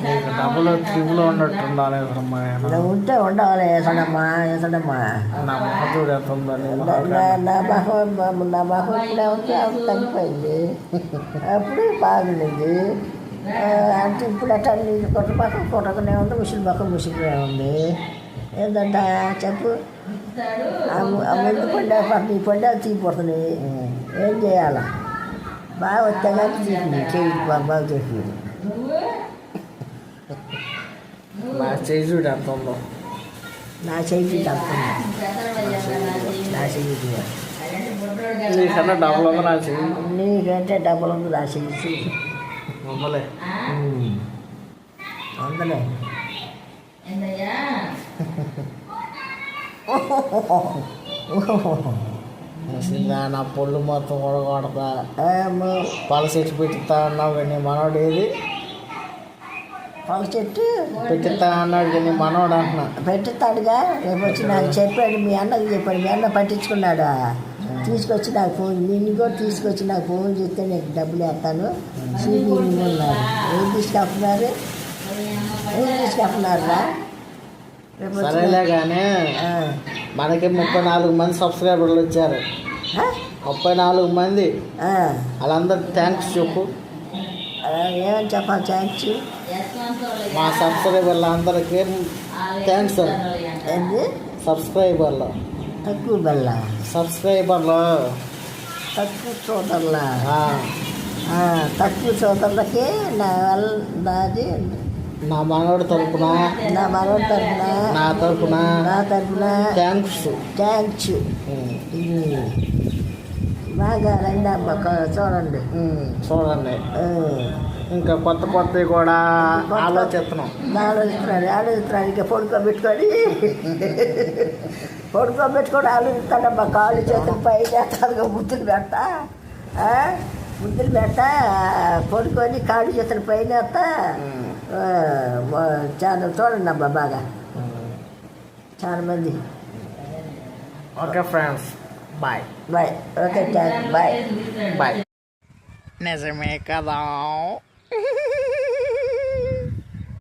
నీకు డబ్బులు త్రిబుల్ ఉన్నట్టుండాలి అమ్మా. ఇలా ఉంటే ఉండవాలి. వేసడమ్మా వేసడమ్మా. నా మొహం చూడు ఎంత ఉందని. నా మొహం ఇప్పుడే ఉంటే అప్పుడు తగ్గిపోయింది. అప్పుడు బాగుండింది. అంటే ఇప్పుడు అట్లా నీళ్ళు కొట్ట పక్కన కొట్టకనే ఉంది, ముసిలి పక్కన ముసిలినే ఉంది. ఏంటంట చెప్పు. ఆ ముందు పండే పక్కన ఈ పండే తీసిపోతున్నాయి. ఏం చేయాలా? బాగా వస్తే కానీ తీసింది చేయి బాగా చేసింది. నా చేయి చూడు ఎంత ఉందో. నా చేయి అంత నా చెయ్యి నీకన్నా డబ్బులు ఉందో నా చెయ్యి. నీకంటే డబ్బులు ఉంది నా చెయ్యి. అమ్మలే అందులే నా పొళ్ళు మొత్తం కూడా కొడతా. పళ్ళ చెట్టు పెట్టిస్తా అన్నావు కానీ మనోడు ఏది? పళ్ళ చెట్టు పెట్టిస్తా అన్నాడు కానీ మనోడు అంటున్నా. పెట్టిస్తాడుగా. రేపు వచ్చి నాకు చెప్పాడు, మీ అన్నకి చెప్పాడు. మీ అన్న పట్టించుకున్నాడా? తీసుకొచ్చి నాకు ఫోన్, నిన్ను కూడా తీసుకొచ్చి నాకు ఫోన్ చేస్తే నీకు డబ్బులు వేస్తాను. సీడీ ఉన్నారు. ఏం తీసుకెళ్తున్నారు? ఏం తీసుకెళ్తున్నారా? సరేలే కానీ మనకి 34 మంది సబ్స్క్రైబర్లు వచ్చారు. 34 మంది. వాళ్ళందరికి థ్యాంక్స్ చెప్పు. ఏమని చెప్పాలి థ్యాంక్స్? మా సబ్స్క్రైబర్లు అందరికీ థ్యాంక్స్. ఏంది సబ్స్క్రైబర్లు తక్కువ బల్ల సబ్స్క్రైబర్లు తక్కువ సోదరులా? తక్కువ సోదరులకి నాది నా మనోడి తరపున నా మనోడి తరపున నా తరపున థ్యాంక్స్. బాగా రండి అమ్మ చూడండి. ఇంకా కొత్తవి కూడా ఆలోచిస్తున్నాం. ఆలోచిస్తున్నాడు. ఇంకా పడుకోబెట్టుకొని ఆలోచిస్తాడమ్మా. కాళ్ళు చేతులు పై చేస్తాడుగా ముద్దులు పెట్ట పడుకొని కాళ్ళు చేతులు పైన చాలా చూడండి అమ్మా బాగా చాలా మంది. Okay friends, bye. Okay bye. నిజమే కదా.